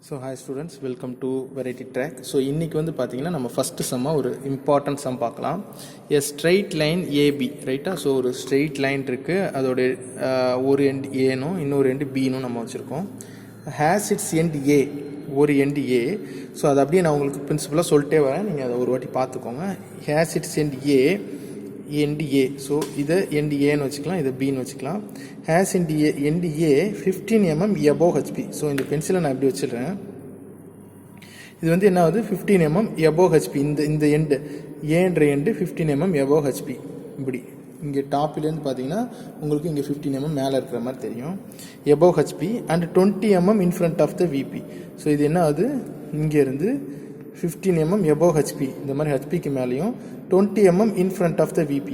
So hi students, welcome to Variety Track. So இன்னைக்கு வந்து பாத்தீங்கன்னா நம்ம ஃபர்ஸ்ட் சம்மா ஒரு இம்பார்ட்டன்ட் சம் பார்க்கலாம். A straight line AB, ரைட்டா? ஸோ ஒரு ஸ்ட்ரெயிட் லைன் இருக்கு, அதோட ஒரு எண்ட் ஏனும் இன்னொரு எண்ட் பினும் நம்ம வச்சுருக்கோம். ஹேஸ் இட்ஸ் எண்ட் ஏ, ஒரு எண்ட் ஏ. ஸோ அதை அப்படியே நான் உங்களுக்கு பிரின்சிபலாக சொல்லிட்டே வரேன், நீங்கள் அதை ஒரு வாட்டி பார்த்துக்கோங்க. Has its end A, end A. So இதை எண்ட் ஏன்னு வச்சுக்கலாம், இதை பின்னு வச்சுக்கலாம். Has end A 15 mm above HP. So இந்த பென்சிலை நான் இப்படி வச்சிடுறேன். இது வந்து என்ன ஆகுது, 15 mm above HP. இந்த எண்டு ஏன்ற எண்டு 15 mm above HP. இப்படி இங்கே டாப்பிலேருந்து பார்த்தீங்கன்னா உங்களுக்கு இங்கே 15 mm மேலே இருக்கிற மாதிரி தெரியும். above HP and 20 mm in front of the VP. So இது என்ன ஆகுது, இங்கேருந்து 15 mm above HP, இந்த மாதிரி ஹெச்பிக்கு மேலேயும் 20 mm in front of the VP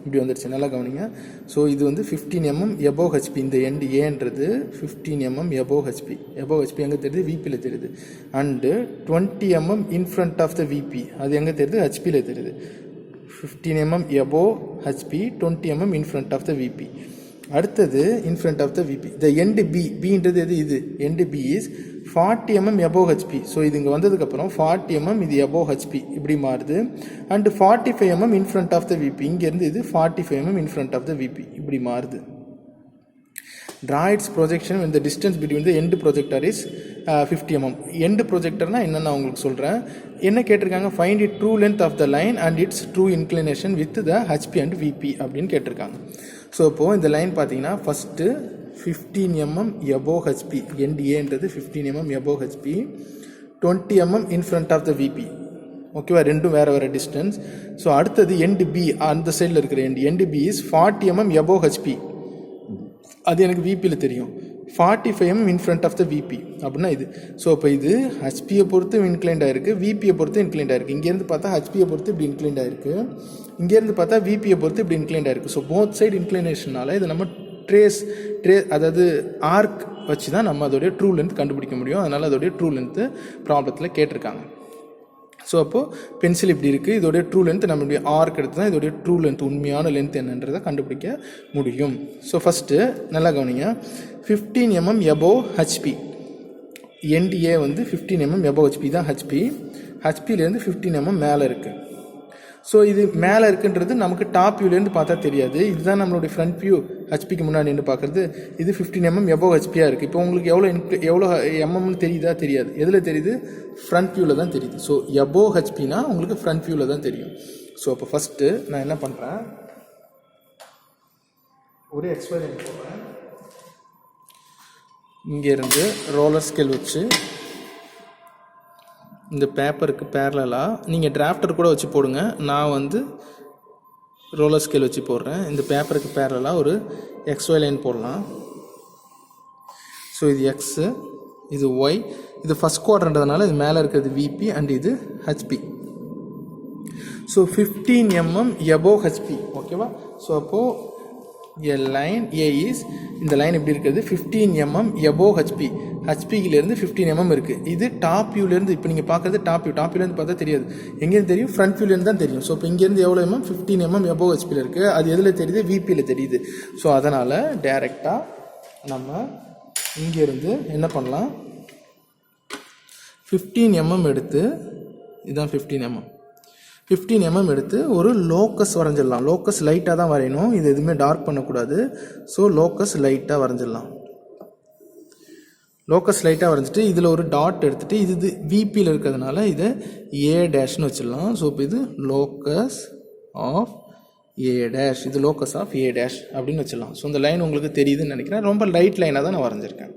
இப்படி வந்துடுச்சு. நல்லா கவனிங்க. ஸோ இது வந்து 15 mm above HP. இந்த எண்டு ஏன்றது 15 mm above HP. above HP எங்கே தெரியுது, விபியில் தெரியுது. And 20 mm in front of the VP, அது எங்கே தெரியுது, ஹெச்பியில் தெரியுது. 15 mm above HP, 20 mm in front of the VP. அடுத்தது in front of the VP. the end B, Bன்றது எது, இது end B is 40 mm above HP. So இது இங்கே வந்ததுக்கப்புறம் 40 mm இது above HP இப்படி மாறுது. And 45 mm in front of the VP, இங்கேருந்து இது 45 mm in front of the VP இப்படி மாறுது. Draw its projection when the distance between the end projector is 50 mm. end projectorனா என்னன்னு நான் உங்களுக்கு சொல்கிறேன். என்ன கேட்டிருக்காங்க, find it true length of the line and its true inclination with the HP and VP அப்படின்னு கேட்டிருக்காங்க. ஸோ இப்போது இந்த லைன் பார்த்தீங்கன்னா first 15 mm above HP, end ஏன்றது 15 mm above HP, 20 mm in front of the VP. ஓகேவா, ரெண்டும் வேறு வேறு டிஸ்டன்ஸ். ஸோ அடுத்தது end B, அந்த சைடில் இருக்கிற end B is 40 mm above HP. அது எனக்கு விபியில் தெரியும். 45 mm in front of the VP அப்படின்னா இது. ஸோ இப்போ இது ஹெச்பியை பொறுத்து இன்க்ளைண்ட் ஆகிருக்கு, விபியை பொறுத்து இன்க்ளைண்ட் ஆகிருக்கு. இங்கேருந்து பார்த்தா ஹெச்பியை பொறுத்து இப்படி இன்க்ளைண்ட் ஆகிருக்கு, இங்கேருந்து பார்த்தா விபியை பொறுத்து இப்படி இன்க்ளைண்ட் ஆகிருக்கு. ஸோ போத் சைடு இன்க்ளைனேஷனால இது நம்ம அதாவது ஆர்க் வச்சு தான் நம்ம அதோடைய ட்ரூ லென்த் கண்டுபிடிக்க முடியும். அதனால் அதோடைய ட்ரூ லென்த்து ப்ராப்ளத்தில் கேட்டிருக்காங்க. ஸோ அப்போது பென்சில் இப்படி இருக்குது, இதோடைய ட்ரூ லென்த் நம்மளுடைய ஆர்க் எடுத்து தான் இதோடைய ட்ரூ லென்த், உண்மையான லென்த் என்னன்றதை கண்டுபிடிக்க முடியும். ஸோ ஃபஸ்ட்டு நல்லா கவனிங்க, 15 mm above HP, end A வந்து 15 mm above HP தான் ஹெச்பி. ஹெச்பிலேருந்து 15 mm மேலே இருக்குது. ஸோ இது மேலே இருக்குன்றது நமக்கு டாப் வியூலேருந்து பார்த்தா தெரியாது. இதுதான் நம்மளுடைய ஃப்ரண்ட் வியூ, ஹெச்பிக்கு முன்னாடி நின்று பார்க்குறது. இது 15 mm above ஹெச்பியாக இருக்குது. இப்போ உங்களுக்கு எவ்வளோ எம்எம்னு தெரியுதா, தெரியாது. எதில் தெரியுது, ஃப்ரண்ட் வியூவில் தான் தெரியுது. ஸோ above ஹெச்பினா உங்களுக்கு ஃப்ரண்ட் வியூவில் தான் தெரியும். ஸோ அப்போ ஃபஸ்ட்டு நான் என்ன பண்ணுறேன், ஒரே எக்ஸ்பெரிமெண்ட் போடுறேன். இங்கேருந்து ரோலர் ஸ்கேல் வச்சு இந்த பேப்பருக்கு பேரலாக நீங்கள் டிராஃப்டர் கூட வச்சு போடுங்க, நான் வந்து ரோலர் ஸ்கேல் வச்சு போடுறேன். இந்த பேப்பருக்கு பேரலாக ஒரு XY லைன் போடலாம். ஸோ இது எக்ஸு, இது ஒய், இது ஃபஸ்ட் குவாட்ரன்றதுனால இது மேலே இருக்கிறது விபி அண்ட் இது HP. So 15 mm above HP, ஓகேவா. ஸோ அப்போது A line A is, இந்த லைன் எப்படி இருக்கிறது, 15 mm above HP. ஹெச்பியிலேருந்து 15 mm இருக்குது. இது டாப் வியூலேருந்து, இப்போ நீங்கள் பார்க்குறது டாப் வியூலேருந்து பார்த்தா தெரியாது, எங்கேருந்து தெரியும், ஃப்ரண்ட் வியூலேருந்து தான் தெரியும். ஸோ இப்போ இங்கேருந்து எவ்வளோ mm, 15 mm above HPயில் இருக்குது. அது எதில் தெரியுது, விபியில் தெரியுது. ஸோ அதனால் டைரெக்டாக நம்ம இங்கேருந்து என்ன பண்ணலாம், 15 mm எடுத்து, இதுதான் 15 mm எடுத்து ஒரு லோக்கஸ் வரைஞ்சிடலாம். லோக்கஸ் லைட்டாக தான் வரையணும், இது எதுவுமே டார்க் பண்ணக்கூடாது. ஸோ லோக்கஸ் லைட்டாக வரைஞ்சிடலாம். லோக்கஸ் லைட்டாக வரைஞ்சிட்டு இதில் ஒரு டாட் எடுத்துகிட்டு, இது விபியில் இருக்கிறதுனால இதை A' வச்சிடலாம். ஸோ இப்போ இது லோக்கஸ் ஆஃப் A', இது லோக்கஸ் ஆஃப் A' அப்படின்னு வச்சிடலாம். ஸோ இந்த லைன் உங்களுக்கு தெரியுதுன்னு நினைக்கிறேன், ரொம்ப லைட் லைனாக தான் நான் வரைஞ்சிருக்கேன்.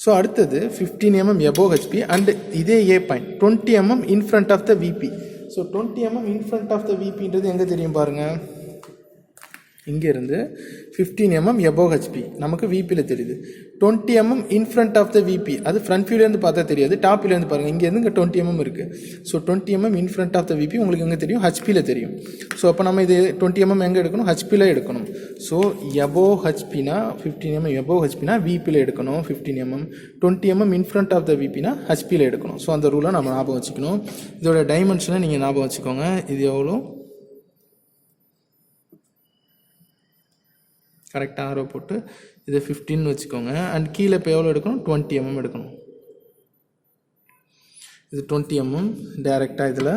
ஸோ அடுத்தது 15 mm above HP அண்ட் இதே A point 20 mm in front of the VP. So 20 mm in front of the VPன்றது எங்கே தெரியும் பாருங்கள், இங்கேருந்து 15 mm above HP நமக்கு விபியில் தெரியுது. 20 mm in front of the VP, அது ஃப்ரண்ட் வியூலேருந்து பார்த்தா தெரியாது, டாப் வியூலேருந்து பாருங்கள், இங்கேருந்து இங்கே 20 mm இருக்குது. So 20 mm in front of the VP உங்களுக்கு எங்கே தெரியும், ஹெச்பியில் தெரியும். ஸோ அப்போ நம்ம இது 20 mm எங்கே எடுக்கணும், ஹெச்பியில் எடுக்கணும். ஸோ above HPனா 15 mm above HPனா விபியில் எடுக்கணும் 15 mm, 20 mm in front of the VPனா ஹெச்பியில் எடுக்கணும். ஸோ அந்த ரூலை நம்ம ஞாபகம் வச்சுக்கணும். இதோட டைமென்ஷனை நீங்கள் ஞாபகம் வச்சுக்கோங்க. இது எவ்வளோ, கரெக்டாக ஆரோ போட்டு இதை 15 வச்சுக்கோங்க. அண்ட் கீழே இப்போ எவ்வளோ எடுக்கணும், 20 mm எடுக்கணும். இது 20 mm. டைரெக்டாக இதில்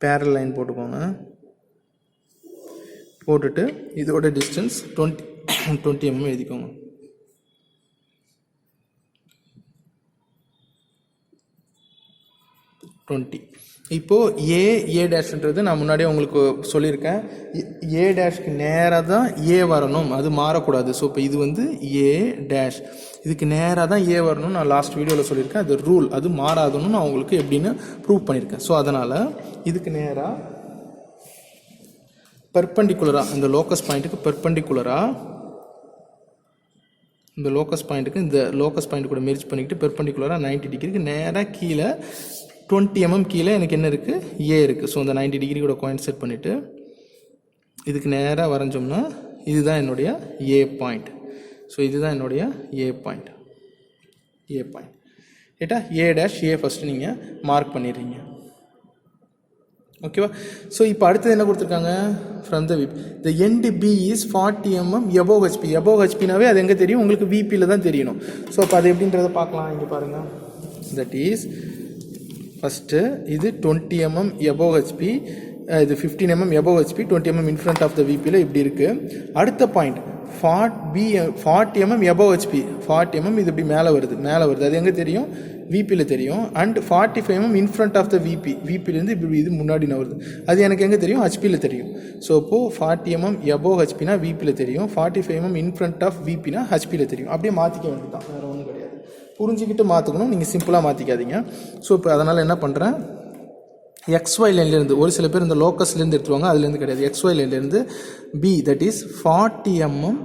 பேரல் லைன் போட்டுக்கோங்க. போட்டுட்டு இதோட டிஸ்டன்ஸ் 20 mm எழுதிக்கோங்க. இப்போது ஏ டேஷ்ன்றது நான் முன்னாடியே உங்களுக்கு சொல்லியிருக்கேன். ஏ டேஷ்க்கு நேராக தான் ஏ வரணும், அது மாறக்கூடாது. ஸோ இப்போ இது வந்து ஏ டேஷ், இதுக்கு நேராக தான் ஏ வரணும்னு நான் லாஸ்ட் வீடியோவில் சொல்லியிருக்கேன். அது ரூல், அது மாறாதுன்னு நான் உங்களுக்கு எப்படின்னு ப்ரூவ் பண்ணியிருக்கேன். ஸோ அதனால் இதுக்கு நேராக பெர்பெண்டிகுலராக இந்த லோக்கஸ் பாயிண்ட்டுக்கு பெர்பெண்டிகுலராக இந்த லோக்கஸ் பாயிண்ட்டுக்கு இந்த லோக்கஸ் பாயிண்ட் கூட மெர்ஜ் பண்ணிக்கிட்டு பெர்பெண்டிகுலராக 90 டிகிரிக்கு நேராக கீழே 20 mm கீழே எனக்கு என்ன இருக்குது, ஏ இருக்குது. ஸோ அந்த 90 டிகிரி கூட கோயின்சைட் பண்ணிவிட்டு இதுக்கு நேராக வரைஞ்சோம்னா இதுதான் என்னுடைய ஏ பாயிண்ட். ஸோ இதுதான் என்னுடைய ஏ பாயிண்ட். ஏட்டா ஏ டேஷ் ஏ ஃபஸ்ட்டு நீங்கள் மார்க் பண்ணிடுறீங்க. ஓகேவா? ஸோ இப்போ அடுத்தது என்ன கொடுத்துருக்காங்க, from the VP the end P is 40 mm above HP. Above ஹெச்பினாவே அது எங்கே தெரியும், உங்களுக்கு விபியில் தான் தெரியணும். ஸோ அப்போ அது எப்படின்றத பார்க்கலாம். இங்கே பாருங்கள், தட் இஸ் ஃபஸ்ட்டு இது 20 mm எபோவ் ஹெச்பி, இது 15 mm above HP, 20 mm in front of the விபியில் இப்படி இருக்குது. அடுத்த point 40 mm above HP, 40 mm இது இப்படி மேலே வருது. அது எங்கே தெரியும், விபியில் தெரியும். And 45 mm in front of the விபிலேருந்து இப்படி இது முன்னாடி வருது. அது எனக்கு எங்கே தெரியும், ஹெச்பியில் தெரியும். ஸோ இப்போது 40 mm எபோவ் ஹெச்பினா விபியில் தெரியும், 45 mm இன் ஃப்ரண்ட் ஆஃப் விபினா ஹெச்பியில் தெரியும். அப்படியே மாற்றிக்க வேண்டியதான், வேறு ஒன்றும் கிடையாது. புரிஞ்சுக்கிட்டு மாற்றிக்கணும், நீங்கள் சிம்பிளாக மாற்றிக்காதீங்க. ஸோ இப்போ அதனால் என்ன பண்ணுறேன், XY லைன்லேருந்து ஒரு சில பேர் இந்த லோக்கஸ்லேருந்து எடுத்துருவாங்க, அதுலேருந்து கிடையாது. XY லைன்லேருந்து P that is 40 mm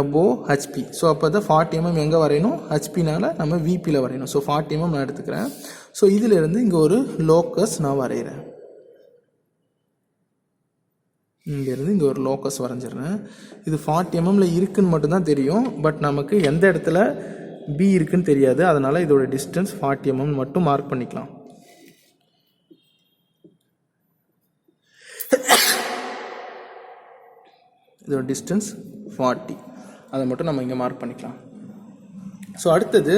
above HP. So அப்போ தான் 40 mm எங்கே வரையணும், ஹெச்பினால் நம்ம விபியில் வரையணும். ஸோ 40 mm நான் எடுத்துக்கிறேன். ஸோ இதிலேருந்து இங்கே ஒரு லோக்கஸ் நான் வரைகிறேன். இங்கேருந்து இங்கே ஒரு லோக்கஸ் வரைஞ்சிடுறேன். இது 40 mm இருக்குன்னு மட்டும்தான் தெரியும், பட் நமக்கு எந்த இடத்துல பி இருக்குன்னு தெரியாது. அதனால் இதோட டிஸ்டன்ஸ் 40 mm மட்டும் மார்க் பண்ணிக்கலாம். இதோட டிஸ்டன்ஸ் 40, அதை மட்டும் நம்ம இங்கே மார்க் பண்ணிக்கலாம். ஸோ அடுத்தது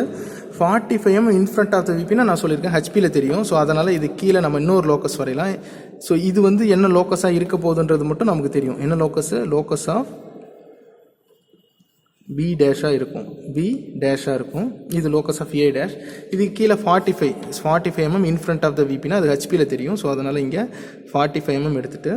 45 mm in front of the விபினா நான் சொல்லியிருக்கேன் ஹெச்பியில் தெரியும். ஸோ அதனால் இது கீழே நம்ம இன்னொரு லோக்கஸ் வரையலாம். ஸோ இது வந்து என்ன லோக்கஸாக இருக்க போகுதுன்றது மட்டும் நமக்கு தெரியும். என்ன லோக்கஸ் ஆஃப் பி டேஷாக இருக்கும். இது லோக்கஸ் ஆஃப் ஏ டேஷ். இது கீழே 45 mm in front of the விபினா அது ஹெச்பியில் தெரியும். ஸோ அதனால் இங்கே 45 mm எடுத்துகிட்டு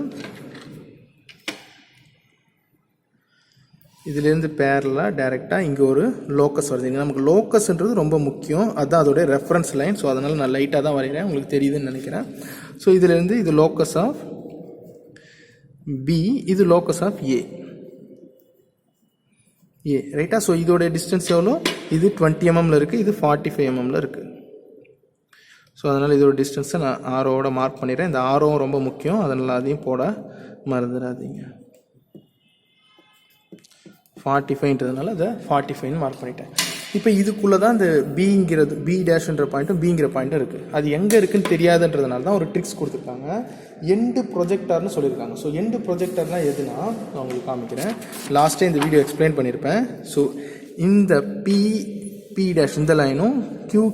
இதிலேருந்து பேரலாக டைரெக்டாக இங்கே ஒரு லோக்கஸ் வருது. இங்கே நமக்கு லோக்கஸ்ன்றது ரொம்ப முக்கியம், அதுதான் அதோடைய ரெஃபரன்ஸ் லைன். ஸோ அதனால் நான் லைட்டாக தான் வரைகிறேன், உங்களுக்கு தெரியுதுன்னு நினைக்கிறேன். ஸோ இதிலேருந்து இது லோக்கஸ் ஆஃப் பி, இது லோக்கஸ் ஆஃப் ஏ ரைட்டா. ஸோ இதோடைய டிஸ்டன்ஸ் எவ்வளோ, இது 20 mm இருக்குது, இது 45 mm இருக்குது. ஸோ அதனால் இதோட டிஸ்டன்ஸை நான் ஆரோவோட மார்க் பண்ணிடுறேன். இந்த ஆரோவும் ரொம்ப முக்கியம், அதனால் அதையும் போட மறந்துடாதீங்க. 45ன்றதுனால அதை 45ன்னு மார்க் பண்ணிட்டேன். இப்போ இதுக்குள்ளே தான் இந்த பி டேஷ்ன்ற பாயிண்ட்டும் பிங்கிற பாயிண்ட்டும் இருக்குது. அது எங்கே இருக்குதுன்னு தெரியாதுன்றதுனால தான் ஒரு ட்ரிக்ஸ் கொடுத்துருக்காங்க, எண்டு ப்ரொஜெக்டார்னு சொல்லியிருக்காங்க. ஸோ எண்டு ப்ரொஜெக்டார்னால் எதுனா நான் உங்களுக்கு காமிக்கிறேன். லாஸ்ட்டே இந்த வீடியோ எக்ஸ்பிளைன் பண்ணியிருப்பேன். ஸோ இந்த பி டேஷ் இந்த லைனும்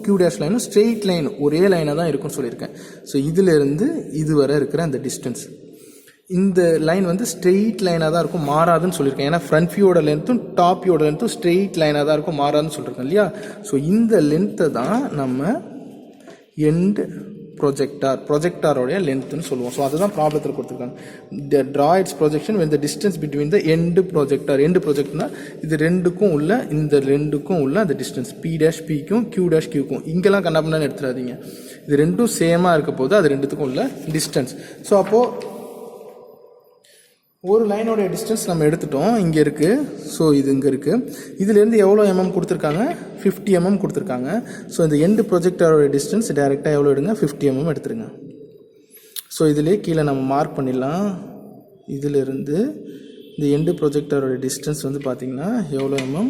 கியூ டேஷ் லைனும் ஸ்ட்ரெயிட் லைன் ஒரே லைனாக தான் இருக்குன்னு சொல்லியிருக்கேன். ஸோ இதிலேருந்து இது வரை இருக்கிற அந்த டிஸ்டன்ஸ், இந்த லைன் வந்து ஸ்ட்ரெயிட் லைனாக தான் இருக்கும், மாறாதுன்னு சொல்லியிருக்கேன். ஏன்னா ஃப்ரண்ட் வியூவோட லென்த்தும் டாப் வியூவோட லென்த்தும் ஸ்ட்ரெயிட் லைனாக தான் இருக்கும், மாறாதுன்னு சொல்லியிருக்கேன் இல்லையா. ஸோ இந்த லென்த்தை தான் நம்ம எண்டு ப்ரொஜெக்டாரோடைய லென்த்துன்னு சொல்லுவோம். ஸோ அதுதான் ப்ராப்ளத்தில் கொடுத்துருக்காங்க. Draw its projection when the distance between the end ப்ரொஜெக்ட்னா இது ரெண்டுக்கும் உள்ள அந்த டிஸ்டன்ஸ் பி டேஷ் பிக்கும் கியூ டேஷ் கியூக்கும் இங்கெல்லாம் கண்டாபின்னு எடுத்துடாதீங்க. இது ரெண்டும் சேமாக இருக்க போது அது ரெண்டுத்துக்கும் உள்ள டிஸ்டன்ஸ். ஸோ அப்போது ஒரு லைனோடைய டிஸ்டன்ஸ் நம்ம எடுத்துட்டோம், இங்கே இருக்குது. ஸோ இது இங்கே இருக்குது. இதுலேருந்து எவ்வளோ mm கொடுத்துருக்காங்க, 50 mm கொடுத்துருக்காங்க. ஸோ இந்த எண்டு ப்ரொஜெக்டரோட டிஸ்டன்ஸ் டைரெக்டாக எவ்வளோ எடுங்க, 50 mm எடுத்துருங்க. ஸோ இதிலே கீழே நம்ம மார்க் பண்ணிடலாம். இதிலிருந்து இந்த எண்டு ப்ரொஜெக்டரோட டிஸ்டன்ஸ் வந்து பார்த்திங்கன்னா எவ்வளோ mm,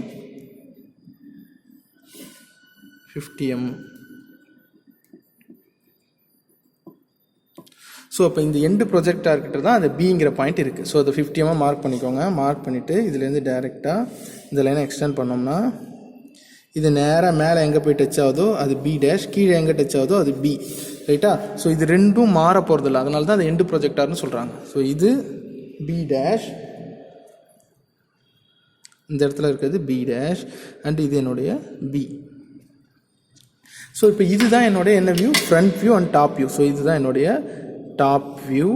50 mm. ஸோ அப்போ இந்த எண்டு ப்ரொஜெக்டார் கிட்ட தான் அந்த பிங்கிற பாயிண்ட் இருக்குது. ஸோ அதை 50 mm மார்க் பண்ணிக்கோங்க. மார்க் பண்ணிவிட்டு இதுலேருந்து டைரெக்டாக இந்த லைனை எக்ஸ்டெண்ட் பண்ணோம்னா இது நேராக மேலே எங்கே போய் டச் ஆகுதோ அது பி டேஷ், கீழே எங்கே டச் ஆகுதோ அது பி, ரைட்டா? ஸோ இது ரெண்டும் மாற போகிறதில்ல, அதனால தான் அது எண்டு ப்ரொஜெக்டார்னு சொல்கிறாங்க. ஸோ இது பி டேஷ், இந்த இடத்துல இருக்கிறது பி டேஷ், அண்ட் இது என்னுடைய பி. ஸோ இப்போ இதுதான் என்னுடைய என்ன view, front view and top view. So இதுதான் என்னுடைய டாப் வியூ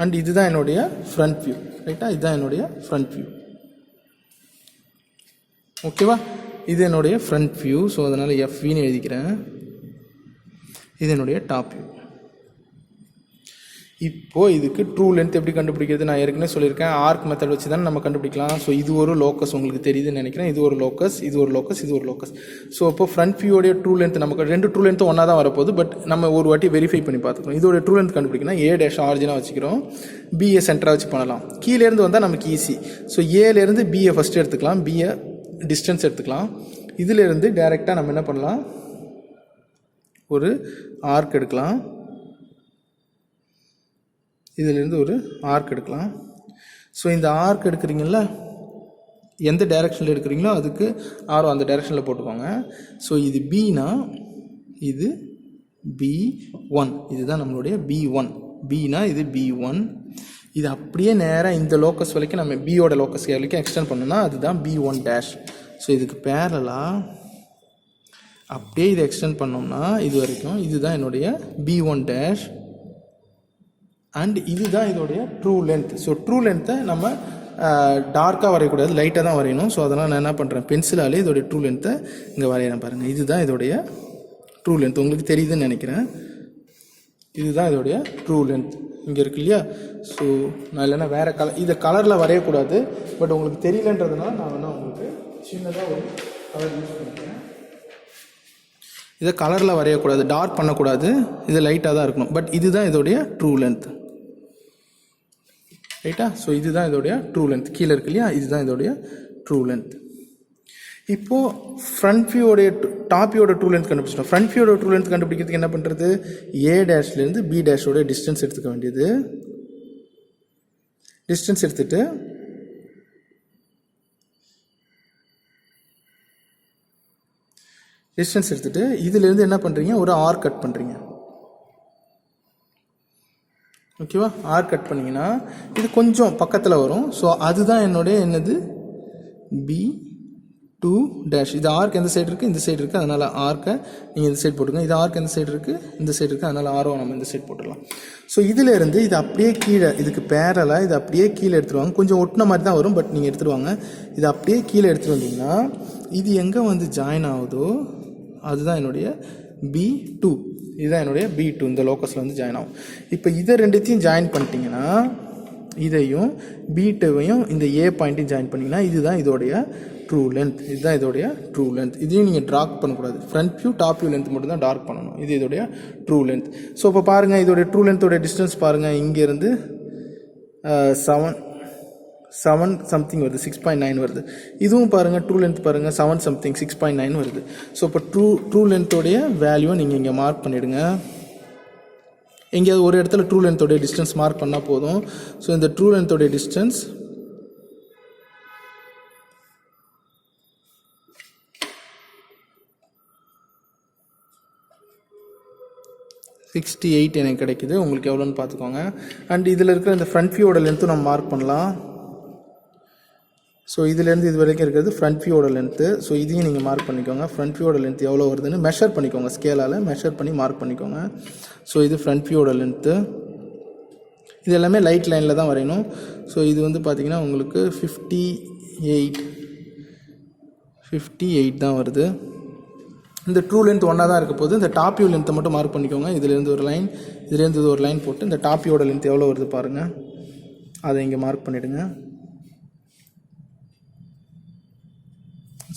அண்ட் இதுதான் என்னுடைய ஃப்ரண்ட் வியூ, ரைட்டா? இதுதான் என்னுடைய ஃப்ரண்ட் வியூ, ஓகேவா? இது என்னுடைய ஃப்ரண்ட் வியூ. ஸோ அதனால் எஃப்வின்னு எழுதிக்கிறேன். இது என்னுடைய டாப் வியூ. இப்போது இதுக்கு ட்ரூ லென்த் எப்படி கண்டுபிடிக்கிறது? நான் ஏற்கனவே சொல்லியிருக்கேன், ஆர்க் மெத்தட் வச்சு தான் நம்ம கண்டுபிடிக்கலாம். ஸோ இது ஒரு லோக்கஸ், உங்களுக்கு தெரியுதுன்னு நினைக்கிறேன். இது ஒரு லோக்கஸ், இது ஒரு லோக்கஸ், இது ஒரு லோக்கஸ். ஸோ இப்போ ஃப்ரண்ட் வியூடைய ட்ரூ லென்த் நமக்கு ரெண்டு ட்ரூ லென்த்தும் ஒன்றா தான் வரப்போகுது. பட் நம்ம ஒரு வாட்டி வெரிஃபை பண்ணி பார்த்துக்கணும். இதோட ட்ரூ லென்த் கண்டுபிடிக்கணும். ஏ டேஷ் ஆரிஜினாக வச்சுக்கிறோம், பிஏ சென்டராக வச்சு பண்ணலாம். கீழேருந்து வந்தால் நமக்கு ஈஸி. ஸோ ஏலேருந்து பிஏ ஃபஸ்ட்டு எடுத்துக்கலாம், பிஏ டிஸ்டன்ஸ் எடுத்துக்கலாம். இதிலேருந்து டைரெக்டாக நம்ம என்ன பண்ணலாம், ஒரு ஆர்க் எடுக்கலாம். இதிலேருந்து ஒரு ஆர்க் எடுக்கலாம். ஸோ இந்த ஆர்க் எடுக்கிறீங்களா, எந்த டைரெக்ஷனில் எடுக்கிறீங்களோ அதுக்கு ஆரோ அந்த டைரெக்ஷனில் போட்டுக்கோங்க. ஸோ இது பினா இது B1, இதுதான் நம்மளுடைய B1. பினா இது B1. இது அப்படியே நேராக இந்த லோக்கஸ் வரைக்கும் நம்ம பியோட லோக்கஸ் வரைக்கும் எக்ஸ்டெண்ட் பண்ணோம்னா அதுதான் B1 டேஷ். ஸோ இதுக்கு பேரலாக அப்படியே இதை எக்ஸ்டெண்ட் பண்ணோம்னா இது வரைக்கும் இதுதான் என்னுடைய B1 டேஷ் அண்ட் இதுதான் இதோடைய ட்ரூ லென்த். ஸோ ட்ரூ லென்த்தை நம்ம டார்க்காக வரையக்கூடாது, லைட்டாக தான் வரையணும். ஸோ அதனால் நான் என்ன பண்ணுறேன், பென்சிலாலே இதோடைய ட்ரூ லென்த்தை இங்கே வரைகிறேன் பாருங்கள். இதுதான் இதோடைய ட்ரூ லென்த், உங்களுக்கு தெரியுதுன்னு நினைக்கிறேன். இதுதான் இதோடைய ட்ரூ லென்த் இங்கே இருக்கு இல்லையா? ஸோ நான் இல்லைன்னா வேறு கலர், இதை கலரில் வரையக்கூடாது. பட் உங்களுக்கு தெரியலன்றதுனால நான் வேணால் உங்களுக்கு சின்னதாக ஒரு கலர் யூஸ் பண்ணிக்கிறேன். இதை கலரில் வரையக்கூடாது, டார்க் பண்ணக்கூடாது, இது லைட்டாக தான் இருக்கணும். பட் இதுதான் இதோடைய ட்ரூ லென்த், ரைட்டா? ஸோ இதுதான் இதோடைய ட்ரூ லென்த், கீழே இருக்கு இல்லையா? இதுதான் இதோடைய ட்ரூ லென்த். இப்போது ஃப்ரண்ட் வியூவோடைய டாப் வியூவோட ட்ரூ லென்த் கண்டுபிடிச்சிட்டோம். ஃப்ரண்ட் வியூவோட ட்ரூ லென்த் கண்டுபிடிக்கிறதுக்கு என்ன பண்ணுறது, ஏ டேஷ்லேருந்து பி டேஷோட டிஸ்டன்ஸ் எடுத்துக்க வேண்டியது. டிஸ்டன்ஸ் எடுத்துகிட்டு இதிலேருந்து என்ன பண்ணுறீங்க, ஒரு ஆர் கட் பண்ணுறீங்க, ஓகேவா? ஆர் கட் பண்ணிங்கன்னா இது கொஞ்சம் பக்கத்தில் வரும். ஸோ அதுதான் என்னுடைய என்னது B2 டேஷ். இது ஆர்க் எந்த சைடு இருக்குது, இந்த சைடு இருக்குது, அதனால் ஆர்க்கை நீங்கள் இந்த சைடு போட்டுங்க. இது ஆர்க் எந்த சைடு இருக்குது, இந்த சைடு இருக்குது, அதனால் ஆரோ நம்ம இந்த சைடு போட்டுடலாம். ஸோ இதிலேருந்து இது அப்படியே கீழே, இதுக்கு பேரலாக இது அப்படியே கீழே எடுத்துருவாங்க. கொஞ்சம் ஒட்டின மாதிரி தான் வரும், பட் நீங்கள் எடுத்துருவாங்க. இது அப்படியே கீழே எடுத்துகிட்டு வந்தீங்கன்னா இது எங்கே வந்து ஜாயின் ஆகுதோ அதுதான் என்னுடைய B2. இதுதான் என்னுடைய B2, இந்த லோக்கஸில் வந்து ஜாயின் ஆகும். இப்போ இதை ரெண்டுத்தையும் ஜாயின் பண்ணிட்டீங்கன்னா, இதையும் B2வையும் இந்த ஏ பாயிண்ட்டையும் ஜாயின் பண்ணிங்கன்னா இதுதான் இதோடைய ட்ரூ லென்த். இதுதான் இதோடைய ட்ரூ லென்த். இதையும் நீங்கள் டார்க் பண்ணக்கூடாது. Front view top view length மட்டும் தான் டார்க் பண்ணணும். இது இதோடைய ட்ரூ லென்த். ஸோ இப்போ பாருங்கள், இதோடைய ட்ரூ லென்த்தோடைய டிஸ்டன்ஸ் பாருங்கள். இங்கேருந்து 7 சம்திங் வருது, 6.9 வருது. இதுவும் பாருங்கள், ட்ரூ லென்த் பாருங்கள், 7 சம்திங் 6.9 வருது. ஸோ இப்போ ட்ரூ லென்த்தோடைய வேல்யூவை நீங்கள் இங்கே மார்க் பண்ணிவிடுங்க. எங்கேயாவது ஒரு இடத்துல ட்ரூ லென்த்தோடைய டிஸ்டன்ஸ் மார்க் பண்ணால் போதும். ஸோ இந்த ட்ரூ லென்த்தோடைய டிஸ்டன்ஸ் 68 எனக்கு கிடைக்குது. உங்களுக்கு எவ்வளோன்னு பார்த்துக்கோங்க. அண்ட் இதில் இருக்கிற இந்த ஃப்ரண்ட் வியூவோட லென்த்தும் நம்ம மார்க் பண்ணலாம். ஸோ இதுலேருந்து இது வரைக்கும் இருக்கிறது ஃப்ரண்ட் வியூவோட லென்த்து. ஸோ இதையும் நீங்கள் மார்க் பண்ணிக்கோங்க. ஃப்ரண்ட் வியூவோட லென்த் எவ்வளோ வருதுன்னு மெஷர் பண்ணிக்கோங்க, ஸ்கேலால் மெஷர் பண்ணி மார்க் பண்ணிக்கோங்க. ஸோ இது ஃப்ரண்ட் வியூவோட லென்த்து. இது எல்லாமே லைட் லைனில் தான் வரையணும். ஸோ இது வந்து பார்த்திங்கன்னா உங்களுக்கு 58 தான் வருது. இந்த ட்ரூ லென்த் ஒன்றா தான் இருக்க போது. இந்த டாப் வியூ லென்த்தை மட்டும் மார்க் பண்ணிக்கோங்க. இதுலேருந்து ஒரு லைன், இதுலேருந்து ஒரு லைன் போட்டு இந்த டாப் வியூவோட லென்த் எவ்வளோ வருது பாருங்கள், அதை இங்கே மார்க் பண்ணிவிடுங்க.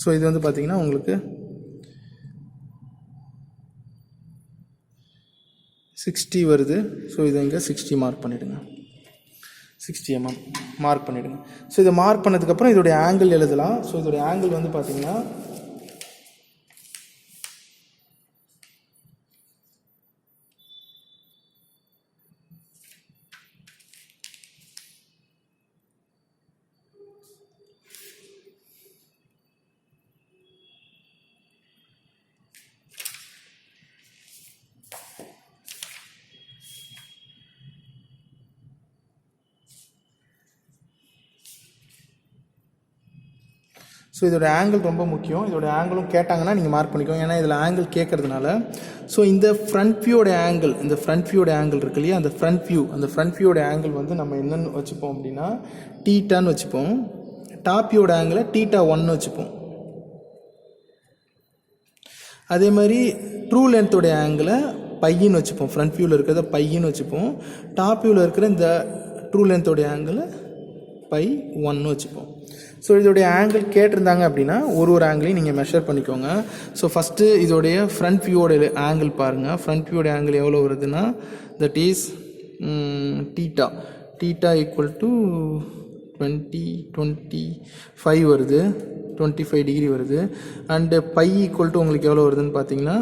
ஸோ இது வந்து பார்த்திங்கன்னா உங்களுக்கு 60 வருது. ஸோ இதை இங்கே 60 மார்க் பண்ணிவிடுங்க. 60 mm மார்க் பண்ணிவிடுங்க. ஸோ இதை மார்க் பண்ணதுக்கப்புறம் இதோடைய ஆங்கிள் எழுதலாம். ஸோ இதோடைய ஆங்கிள் வந்து பார்த்திங்கன்னா ஸோ இதோட ஆங்கிள் ரொம்ப முக்கியம். இதோட ஆங்கிளும் கேட்டாங்கன்னா நீங்கள் மார்க் பண்ணிக்கோங்க, ஏன்னா இதில் ஆங்கிள் கேட்கறதுனால. ஸோ இந்த ஃப்ரண்ட் வியூவோட ஆங்கிள், இந்த ஃப்ரண்ட் வியூவோட ஆங்கிள் இருக்கு இல்லையா, அந்த ஃப்ரண்ட் வியூவோட ஆங்கிள் வந்து நம்ம என்னென்னு வச்சுப்போம் அப்படின்னா டீட்டான்னு வச்சுப்போம். டாப் வியூவோட ஆங்கிளை θ1 வச்சுப்போம். அதே மாதிரி ட்ரூ லென்த்தோடைய ஆங்கிளை பையின்னு வச்சுப்போம். ஃப்ரண்ட் வியூவில் இருக்கிறத பையின்னு வச்சுப்போம். டாப் வியூவில் இருக்கிற இந்த ட்ரூ லென்த்தோடைய ஆங்கிளை π1 வச்சுப்போம். ஸோ இதோடைய ஆங்கிள் கேட்டிருந்தாங்க அப்படின்னா ஒரு ஆங்கிளையும் நீங்கள் மெஷர் பண்ணிக்கோங்க. ஸோ ஃபஸ்ட்டு இதோடைய ஃப்ரண்ட் வியூவோட ஆங்கிள் பாருங்கள். ஃப்ரண்ட் வியூவோட ஆங்கிள் எவ்வளோ வருதுன்னா தட் இஸ் θ ஈக்குவல் டு 25 வருது, 25 டிகிரி வருது. அண்டு π ஈக்குவல் டு உங்களுக்கு எவ்வளோ வருதுன்னு பார்த்தீங்கன்னா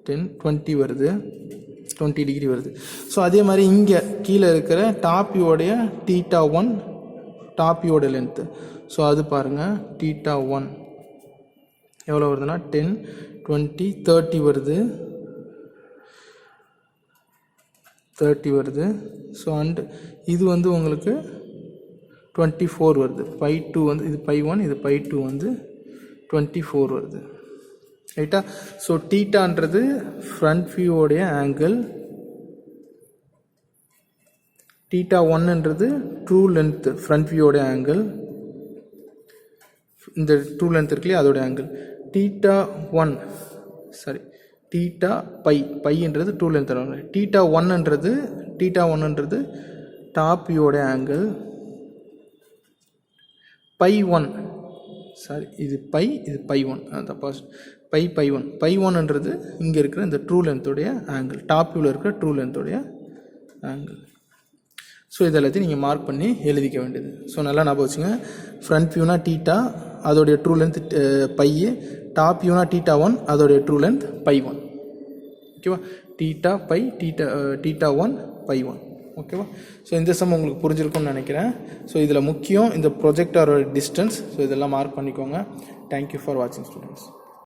20 வருது, 20 டிகிரி வருது. ஸோ அதே மாதிரி இங்கே கீழே இருக்கிற டாப் வியூவோடைய θ1, டாப் வியூவோட லென்த்து. ஸோ அது பாருங்கள், θ1 எவ்வளோ வருதுன்னா 10, 20, 30 வருது, 30 வருது. ஸோ அண்டு இது வந்து உங்களுக்கு 24 வருது. π2 வந்து இது π1, இது π2 வந்து 24 வருது, ரைட்டா. ஸோ θன்றது ஃப்ரண்ட் வியூவோடைய ஆங்கிள், θ1ன்றது ட்ரூ லென்த் ஃப்ரண்ட் வியூவோடைய ஆங்கிள், இந்த ட்ரூ லென்த் இருக்குல்லையே அதோட ஆங்கிள். θ1 πன்றது ட்ரூ லென்த், θ1ன்றது டாப் வியூவோட ஆங்கிள், π1 இது π, இது π1, π1ன்றது இங்கே இருக்கிற இந்த ட்ரூ லென்த்தோடைய ஆங்கிள், டாப் வியூவில் இருக்கிற ட்ரூ லென்த்தோடைய ஆங்கிள். ஸோ இதெல்லாத்தையும் நீங்கள் மார்க் பண்ணி எழுதிக்க வேண்டியது. ஸோ நல்லா ஞாபகம் வச்சுங்க. ஃப்ரண்ட் வியூனா θ, அதோடைய ட்ரூ லென்த் π, டாப் வியூனா θ1, அதோடைய ட்ரூ லென்த் π1. ஓகேவா, θ π, θ1 π1. ஓகேவா. ஸோ இந்த சம் உங்களுக்கு புரிஞ்சிருக்கும்னு நினைக்கிறேன். ஸோ இதில் முக்கியம் இந்த ப்ரொஜெக்டரோட டிஸ்டன்ஸ். ஸோ இதெல்லாம் மார்க் பண்ணிக்கோங்க. தேங்க்யூ ஃபார் வாட்சிங் ஸ்டூடெண்ட்ஸ்.